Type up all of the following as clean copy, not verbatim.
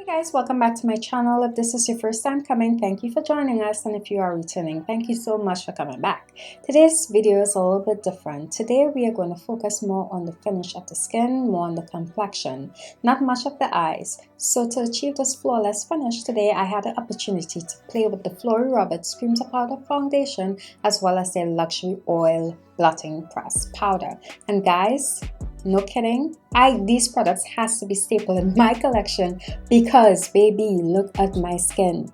Guys, welcome back to my channel. If this is your first time coming, thank you for joining us, and if you are returning, thank you so much for coming back. Today's video is a little bit different. Today we are going to focus more on the finish of the skin, more on the complexion, not much of the eyes. So to achieve this flawless finish today, I had the opportunity to play with the Flori Roberts Cream to Powder foundation as well as their luxury oil blotting press powder. And guys, no kidding, these products has to be staple in my collection because baby, look at my skin.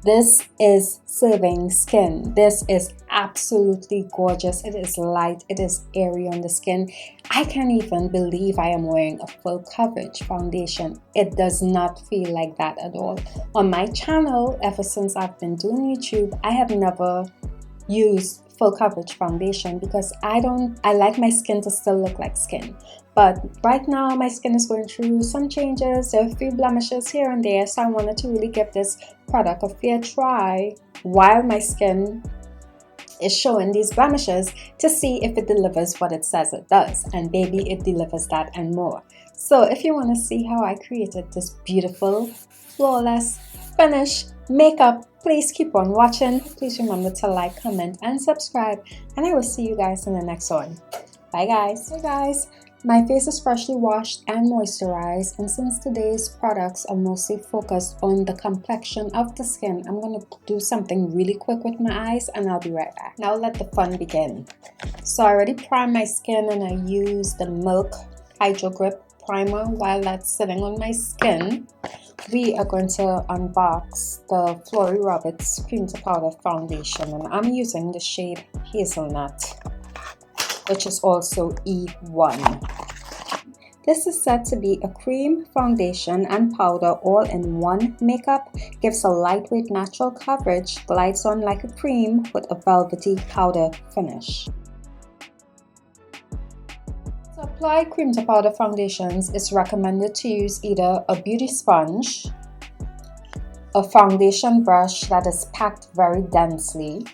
This is serving skin. This is absolutely gorgeous. It is light, it is airy on the skin. I can't even believe I am wearing a full coverage foundation. It does not feel like that at all. On my channel, ever since I've been doing YouTube, I have never used full coverage foundation because I like my skin to still look like skin. But right now my skin is going through some changes. There are a few blemishes here and there, so I wanted to really give this product a fair try while my skin is showing these blemishes to see if it delivers what it says it does. And baby, it delivers that and more. So if you want to see how I created this beautiful flawless finish makeup, please keep on watching. Please remember to like, comment and subscribe, and I will see you guys in the next one. Bye guys. Hey guys, my face is freshly washed and moisturized, and since today's products are mostly focused on the complexion of the skin, I'm going to do something really quick with my eyes and I'll be right back. Now let the fun begin. So I already primed my skin and I used the Milk Hydro Grip primer. While that's sitting on my skin, we are going to unbox the Flori Roberts Cream to Powder foundation, and I'm using the shade Hazelnut, which is also E1. This is said to be a cream, foundation and powder all in one makeup. Gives a lightweight natural coverage, glides on like a cream with a velvety powder finish. To apply cream to powder foundations, it's recommended to use either a beauty sponge, a foundation brush that is packed very densely,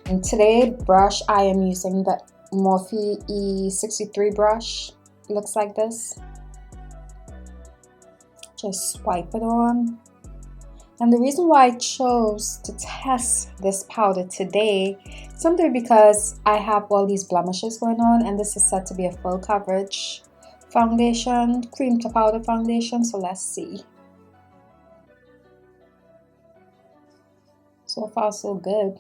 and today brush I am using the MORPHE E63 brush. It looks like this. Just swipe it on. And the reason why I chose to test this powder today, simply because I have all these blemishes going on, and this is said to be a full coverage foundation, cream to powder foundation, so let's see. So far so good.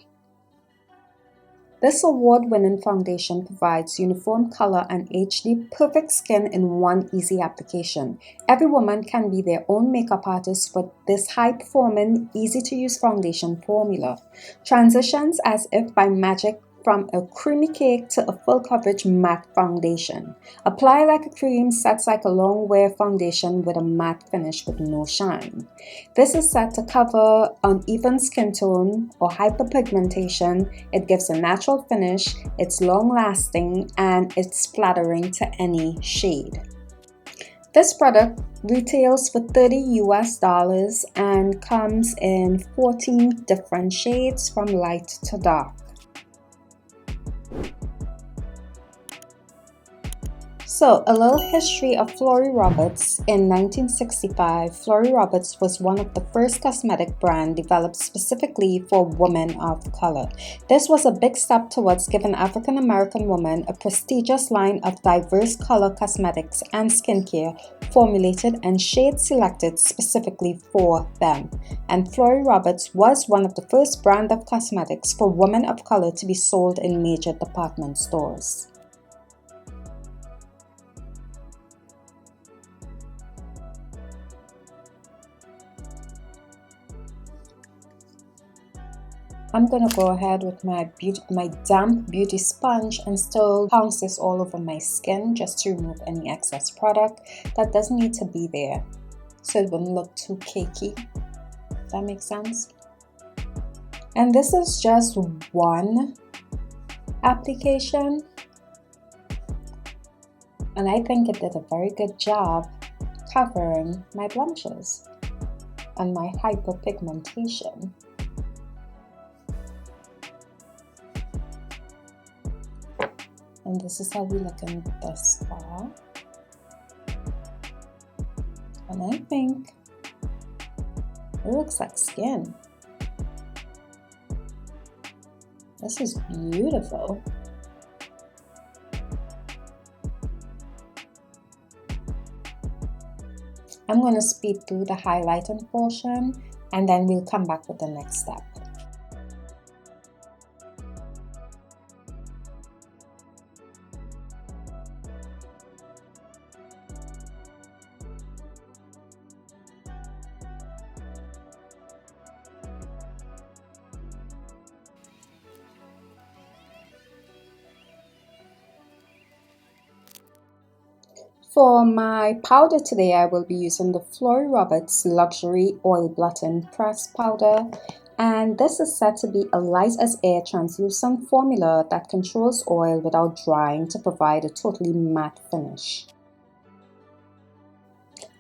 This award-winning foundation provides uniform color and HD perfect skin in one easy application. Every woman can be their own makeup artist with this high-performing, easy-to-use foundation formula. Transitions as if by magic from a creamy cake to a full coverage matte foundation. Apply like a cream, sets like a long wear foundation with a matte finish with no shine. This is set to cover uneven skin tone or hyperpigmentation. It gives a natural finish, it's long lasting, and it's flattering to any shade. This product retails for $30 US and comes in 14 different shades from light to dark. So, a little history of Flori Roberts. In 1965, Flori Roberts was one of the first cosmetic brands developed specifically for women of color. This was a big step towards giving African American women a prestigious line of diverse color cosmetics and skincare formulated and shade selected specifically for them. And Flori Roberts was one of the first brand of cosmetics for women of color to be sold in major department stores. I'm gonna go ahead with my damp beauty sponge and still pounce this all over my skin just to remove any excess product that doesn't need to be there, so it wouldn't look too cakey. Does that make sense? And this is just one application, and I think it did a very good job covering my blemishes and my hyperpigmentation. And this is how we look in thus far. And I think It looks like skin. This is beautiful. I'm going to speed through the highlighting portion and then we'll come back with the next step. For my powder today, I will be using the Flori Roberts Luxury Oil Blotting Press Powder, and this is said to be a light as air translucent formula that controls oil without drying to provide a totally matte finish.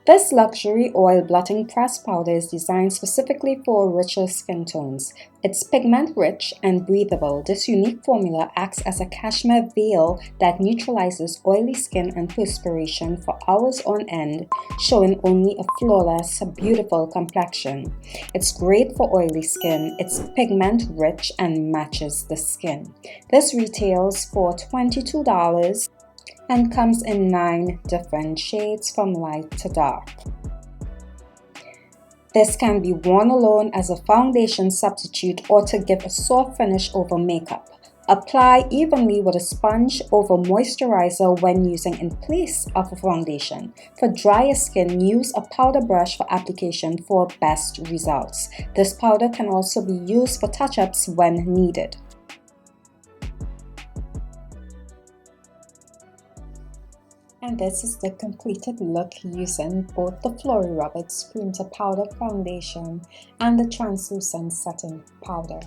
This luxury oil blotting press powder is designed specifically for richer skin tones. It's pigment rich and breathable. This unique formula acts as a cashmere veil that neutralizes oily skin and perspiration for hours on end, showing only a flawless, beautiful complexion. It's great for oily skin. It's pigment rich and matches the skin. This retails for $22 and comes in 9 different shades from light to dark. This can be worn alone as a foundation substitute or to give a soft finish over makeup. Apply evenly with a sponge over moisturizer when using in place of a foundation. For drier skin, use a powder brush for application for best results. This powder can also be used for touch-ups when needed. And this is the completed look using both the Flori Roberts Cream to Powder Foundation and the translucent setting powder.